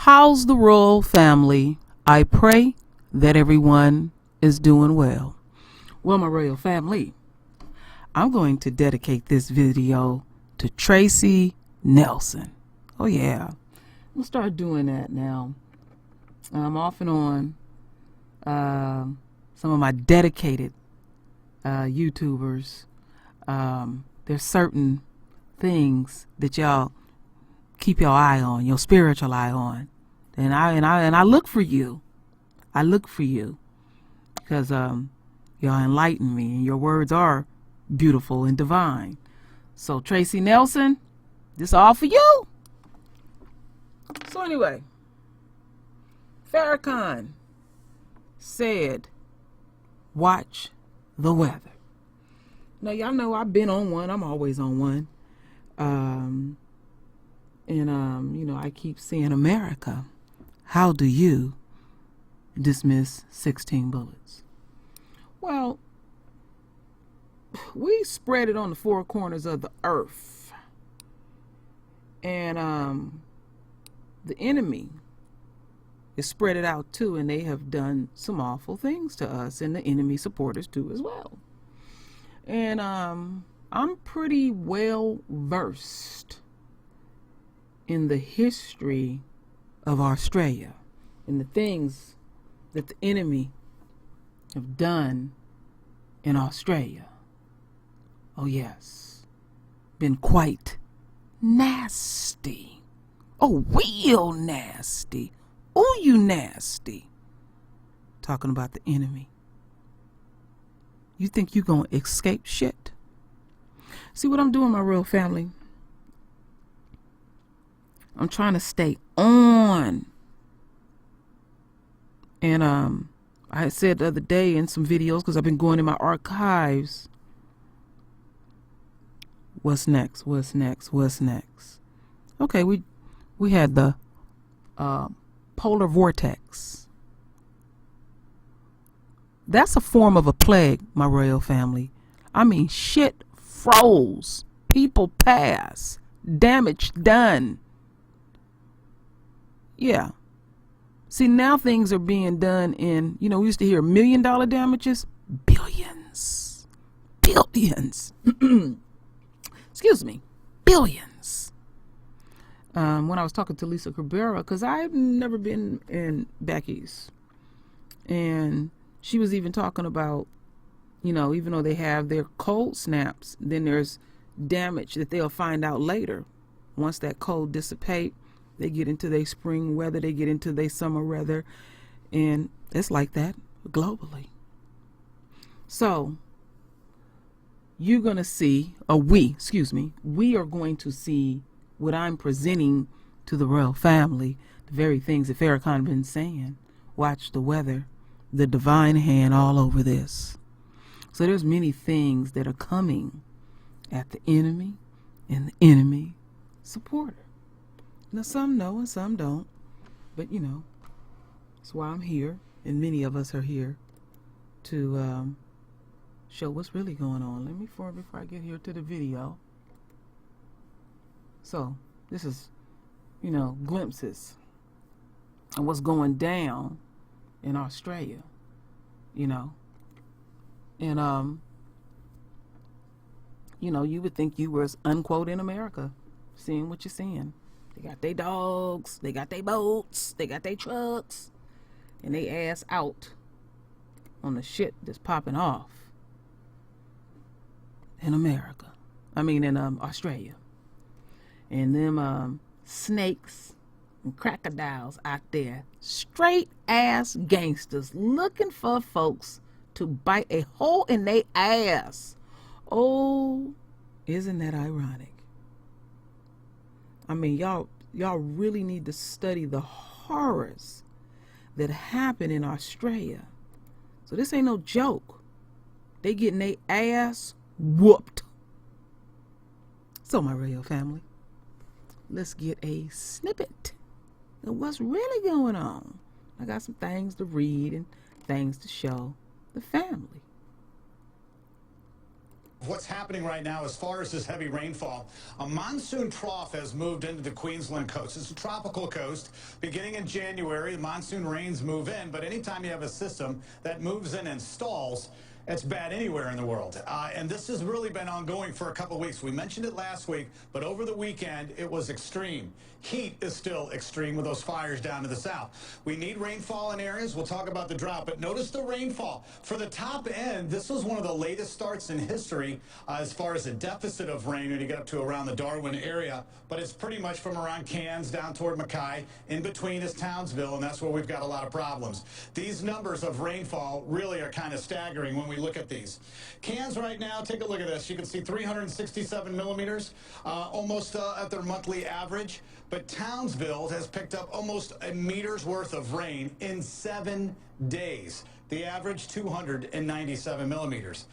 How's the royal family? I pray that everyone is doing well. Well, my royal family, I'm going to dedicate this video to Tracy Nelson. Oh yeah, I'm gonna start doing that now. I'm off and on. Some of my dedicated YouTubers. There's certain things that y'all keep your eye on, your spiritual eye on, and I look for you. I look for you because y'all enlighten me, and your words are beautiful and divine. So Tracy Nelson, this all for you. So anyway, Farrakhan said, watch the weather. Now y'all know I've been on one. I'm always on one. You know, I keep saying, America, how do you dismiss 16 bullets? Well, we spread it on the four corners of the earth. And the enemy is spread it out too, and they have done some awful things to us, and the enemy supporters too as well. And I'm pretty well versed in the history of Australia and the things that the enemy have done in Australia. Oh yes, been quite nasty. Oh, real nasty. Oh, you nasty. Talking about the enemy. You think you gonna escape shit? See what I'm doing, my real family? I'm trying to stay on. And I had said the other day in some videos, because I've been going in my archives, what's next, what's next, what's next? Okay, we had the polar vortex. That's a form of a plague, my royal family. I mean, shit froze, people pass, damage done. Yeah. See, now things are being done in, you know, we used to hear $1 million damages, billions. Billions. Excuse me. Billions. When I was talking to Lisa Cabrera, because I've never been in back east, and she was even talking about, you know, even though they have their cold snaps, then there's damage that they'll find out later. Once that cold dissipate, they get into their spring weather, they get into their summer weather, and it's like that globally. So you're going to see, or we are going to see what I'm presenting to the royal family, the very things that Farrakhan been saying. Watch the weather, the divine hand all over this. So there's many things that are coming at the enemy and the enemy supporter. Now some know and some don't, but you know, that's why I'm here, and many of us are here to show what's really going on. Let me before I get here to the video. So this is, you know, glimpses of what's going down in Australia, you know, and you know, you would think you were unquote in America, seeing what you're seeing. They got their dogs, they got their boats, they got their trucks, and they ass out on the shit that's popping off in America. I mean in Australia. And them snakes and crocodiles out there, straight ass gangsters looking for folks to bite a hole in their ass. Oh, isn't that ironic? I mean, y'all really need to study the horrors that happen in Australia. So this ain't no joke. They getting their ass whooped. So my royal family, let's get a snippet of what's really going on. I got some things to read and things to show the family. What's happening right now as far as this heavy rainfall, a monsoon trough has moved into the Queensland coast. It's a tropical coast. Beginning in January, the monsoon rains move in, but anytime you have a system that moves in and stalls, it's bad anywhere in the world. And this has really been ongoing for a couple of weeks. We mentioned it last week, but over the weekend, it was extreme. Heat is still extreme with those fires down to the south. We need rainfall in areas. We'll talk about the drought, but notice the rainfall. For the top end, this was one of the latest starts in history as far as a deficit of rain when you get up to around the Darwin area, but it's pretty much from around Cairns down toward Mackay. In between is Townsville, and that's where we've got a lot of problems. These numbers of rainfall really are kind of staggering when we look at these. Cairns right now, take a look at this. You can see 367 millimeters, almost at their monthly average. But Townsville has picked up almost a meter's worth of rain in 7 days. The average 297 millimeters.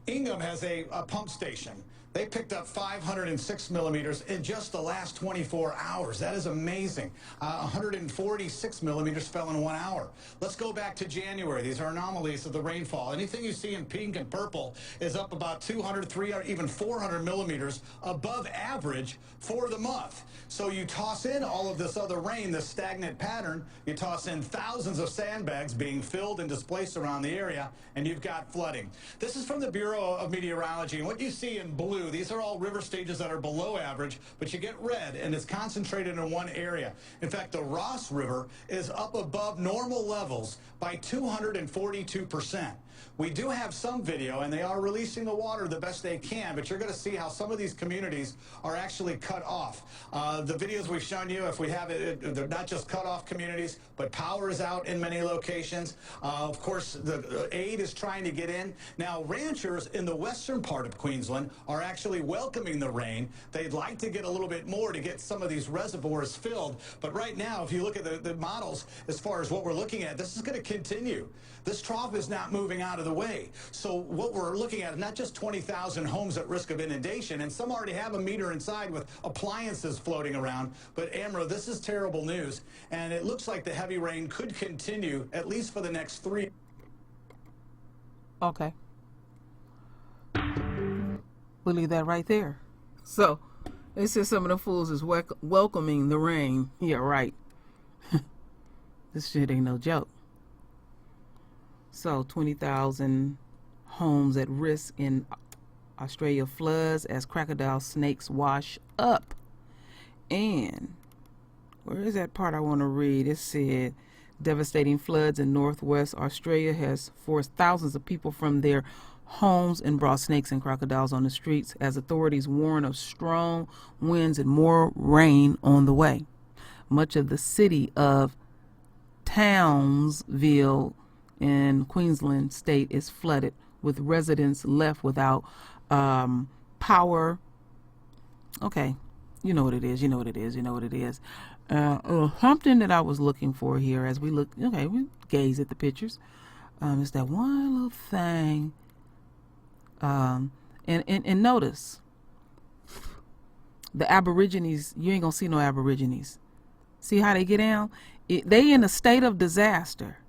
Ingham has a pump station. They picked up 506 millimeters in just the last 24 hours. That is amazing. 146 millimeters fell in 1 hour. Let's go back to January. These are anomalies of the rainfall. Anything you see in pink and purple is up about 200, 300, even 400 millimeters above average for the month. So you toss in all of this other rain, this stagnant pattern, you toss in thousands of sandbags being filled and displaced around the area, and you've got flooding. This is from the Bureau of Meteorology, and what you see in blue, these are all river stages that are below average, but you get red, and it's concentrated in one area. In fact, the Ross River is up above normal levels by 242%. We do have some video, and they are releasing the water the best they can, but you're going to see how some of these communities are actually cut off. The videos we've shown you, if we have it, they're not just cut off communities, but power is out in many locations. Of course, the aid is trying to get in. Now, ranchers in the western part of Queensland are actually welcoming the rain. They'd like to get a little bit more to get some of these reservoirs filled. But right now, if you look at the models, as far as what we're looking at, this is going to continue. This trough is not moving out of the way. So what we're looking at is not just 20,000 homes at risk of inundation, and some already have a meter inside with appliances floating around. But Amro, this is terrible news, and it looks like the heavy rain could continue at least for the next 3. Okay. We'll leave that right there. So, they said some of the fools is welcoming the rain. Yeah, right. This shit ain't no joke. So, 20,000 homes at risk in Australia floods as crocodile snakes wash up. And where is that part I want to read? It said, devastating floods in northwest Australia has forced thousands of people from their homes and brought snakes and crocodiles on the streets as authorities warn of strong winds and more rain on the way. Much of the city of Townsville in Queensland state is flooded, with residents left without power. Okay, you know what it is. Something that I was looking for here as we look, okay, we gaze at the pictures. It's that one little thing. And notice the Aborigines. You ain't gonna see no Aborigines. See how they get down? They in a state of disaster,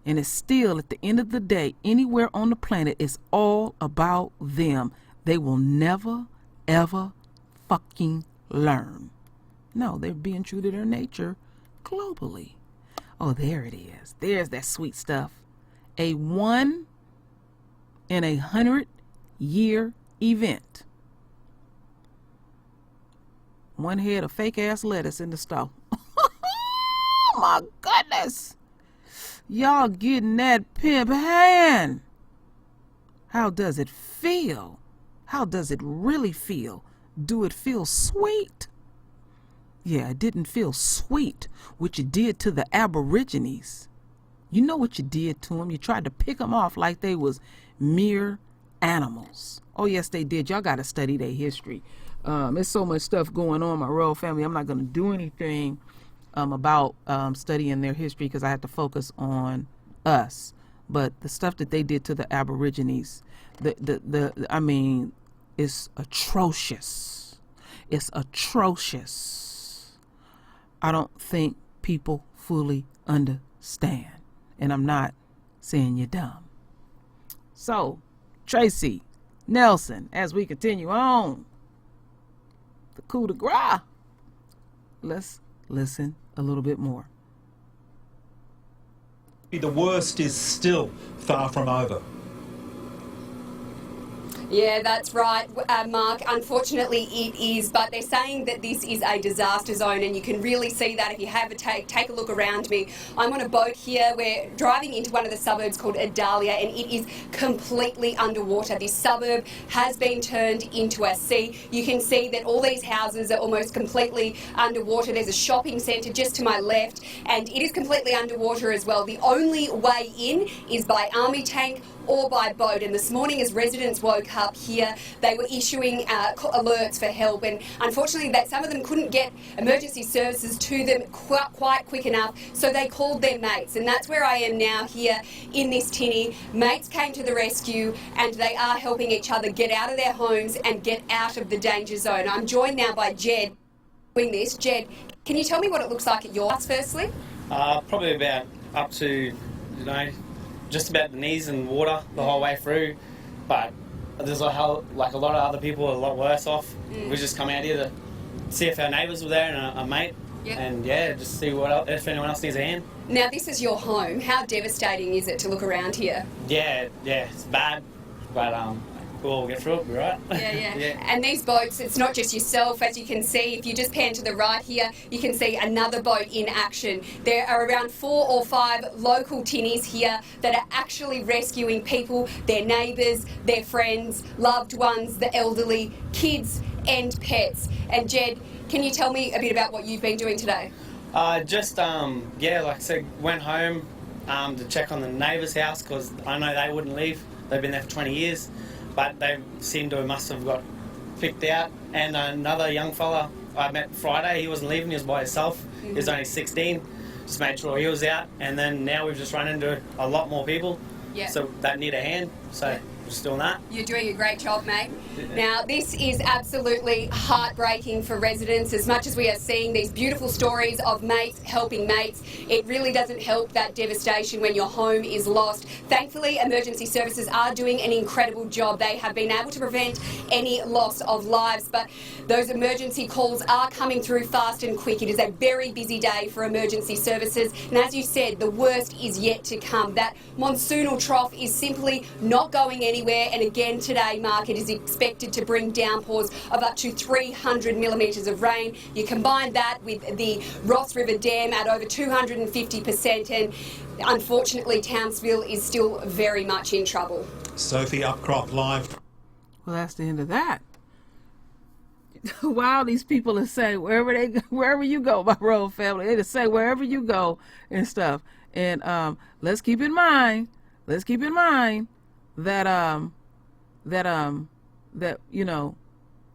and it's still at the end of the day, anywhere on the planet, it's all about them. They will never, ever fucking learn. No, they're being true to their nature globally. Oh, there it is. There's that sweet stuff. A 1 in 100-year event. One head of fake ass lettuce in the store. Oh my goodness. Y'all getting that pimp hand. How does it feel? How does it really feel? Do it feel sweet? Yeah, it didn't feel sweet, what you did to the Aborigines. You know what you did to them. You tried to pick them off like they was mere animals. Oh, yes, they did. Y'all got to study their history. There's so much stuff going on in my royal family. I'm not going to do anything about studying their history because I have to focus on us. But the stuff that they did to the Aborigines, I mean, it's atrocious. It's atrocious. I don't think people fully understand. And I'm not saying you're dumb. So, Tracy, Nelson, as we continue on, the coup de grace. Let's listen a little bit more. The worst is still far from over. Yeah, that's right, Mark. Unfortunately, it is, but they're saying that this is a disaster zone, and you can really see that if you have a take a look around me. I'm on a boat here. We're driving into one of the suburbs called Adalia, and it is completely underwater. This suburb has been turned into a sea. You can see that all these houses are almost completely underwater. There's a shopping centre just to my left, and it is completely underwater as well. The only way in is by army tank or by boat. And this morning, as residents woke up here, they were issuing alerts for help, and unfortunately that some of them couldn't get emergency services to them quite quick enough, so they called their mates, and that's where I am now here in this tinny. Mates came to the rescue, and they are helping each other get out of their homes and get out of the danger zone. I'm joined now by Jed doing this. Jed, can you tell me what it looks like at your house firstly? Probably about up to, just about the knees in water the whole way through, but there's like a lot of other people are a lot worse off. We just come out here to see if our neighbours were there and a mate, and just see if anyone else needs a hand. Now this is your home. How devastating is it to look around here? Yeah, it's bad, but we'll get through it, we'll be right. Yeah. And these boats, it's not just yourself, as you can see. If you just pan to the right here, you can see another boat in action. There are around 4 or 5 local tinnies here that are actually rescuing people, their neighbours, their friends, loved ones, the elderly, kids and pets. And Jed, can you tell me a bit about what you've been doing today? Like I said, went home to check on the neighbour's house, because I know they wouldn't leave. They've been there for 20 years. But they must have got picked out. And another young fella I met Friday, he wasn't leaving, he was by himself. He was only 16. Just made sure he was out. And then now we've just run into a lot more people. So that need a hand. So just doing that. You're doing a great job, mate. Now, this is absolutely heartbreaking for residents. As much as we are seeing these beautiful stories of mates helping mates, it really doesn't help that devastation when your home is lost. Thankfully, emergency services are doing an incredible job. They have been able to prevent any loss of lives, but those emergency calls are coming through fast and quick. It is a very busy day for emergency services, and as you said, the worst is yet to come. That monsoonal trough is simply not going anywhere, and again today, Mark, it is expected to bring downpours of up to 300 millimetres of rain. You combine that with the Ross River Dam at over 250%, and unfortunately Townsville is still very much in trouble. Sophie Upcrop live. Well, that's the end of that. Wow, these people are saying wherever you go, my royal family, they just say wherever you go and stuff. And let's keep in mind that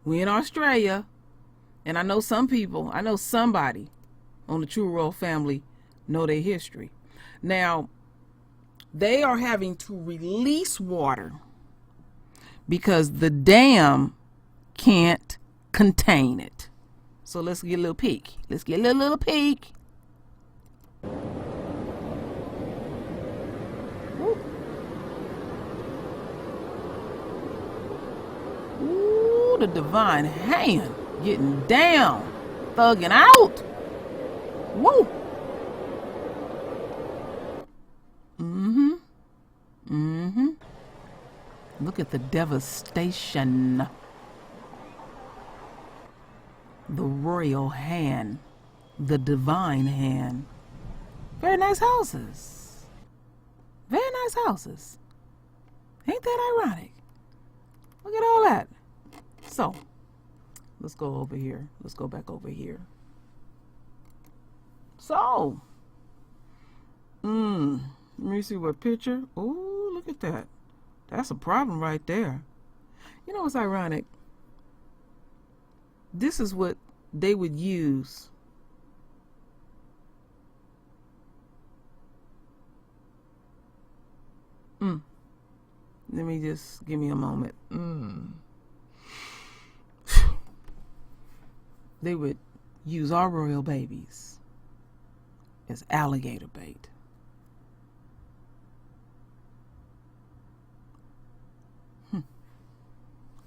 we in Australia, and I know somebody on the True Royal Family know their history. Now, they are having to release water because the dam can't contain it. So let's get a little peek. Let's get a little peek. Ooh, the divine hand getting down, thugging out. Woo. Look at the devastation. The royal hand, the divine hand. Very nice houses. Very nice houses. Ain't that ironic? Look at all that. So, let's go over here. Let's go back over here. So, let me see what picture. Oh, look at that. That's a problem right there. You know what's ironic? This is what they would use Let me just give me a moment. They would use our royal babies as alligator bait.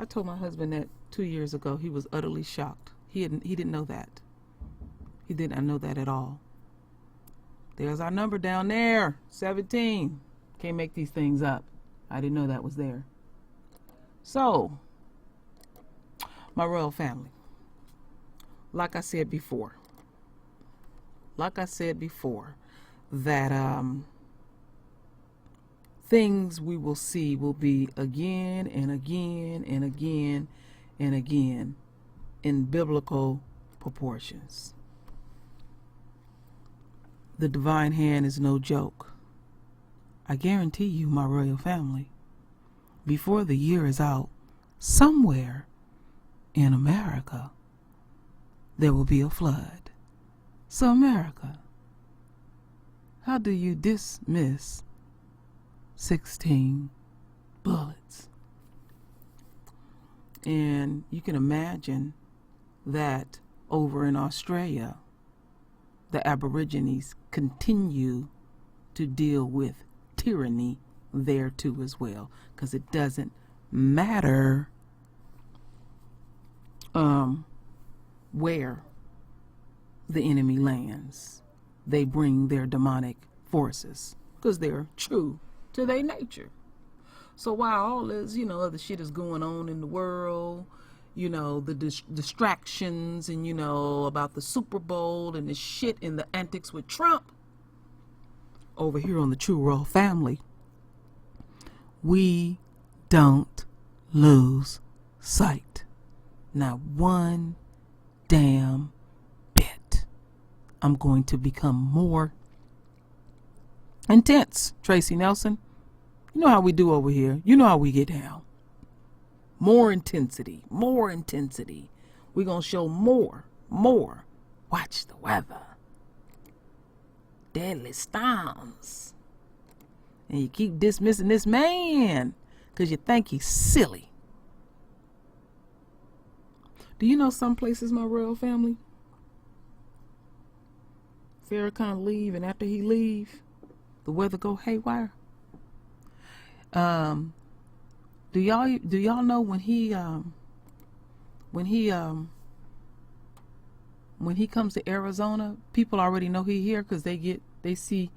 I told my husband that 2 years ago. He was utterly shocked. He didn't know that. He did not know that at all. There's our number down there, 17. Can't make these things up. I didn't know that was there. So, my royal family. Like I said before, that things we will see will be again and again and again and again in biblical proportions. The divine hand is no joke. I guarantee you, my royal family, before the year is out, somewhere in America, there will be a flood. So America, how do you dismiss 16 bullets? And you can imagine that over in Australia, the Aborigines continue to deal with tyranny there too as well, because it doesn't matter where the enemy lands. They bring their demonic forces because they're true to their nature. So while all this, other shit is going on in the world, the distractions and, about the Super Bowl and the shit and the antics with Trump, over here on the True Royal Family, we don't lose sight. Not one damn bit. I'm going to become more intense, Tracy Nelson. You know how we do over here. You know how we get down. More intensity, more intensity. We're going to show more. Watch the weather. Deadly storms. And you keep dismissing this man because you think he's silly. Do you know some places, my royal family, Farrakhan leave, and after he leave, the weather go haywire? Do y'all know when he comes to Arizona, people already know he here because they see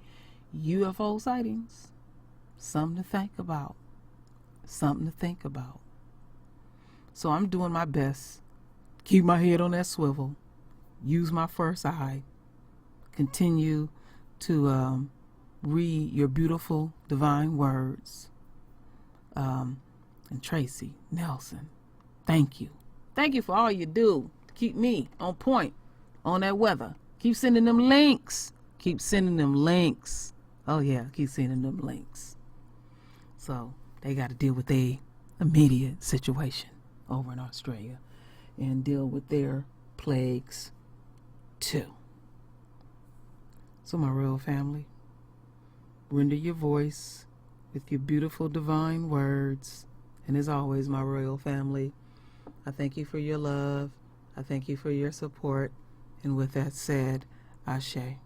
UFO sightings. Something to think about. So I'm doing my best. Keep my head on that swivel. Use my first eye. Continue to read your beautiful divine words. And Tracy Nelson, thank you. Thank you for all you do to keep me on point on that weather. Keep sending them links. Oh yeah, keep sending them links. So they got to deal with their immediate situation over in Australia and deal with their plagues too. So my royal family, render your voice with your beautiful divine words. And as always, my royal family, I thank you for your love. I thank you for your support. And with that said, Ashe.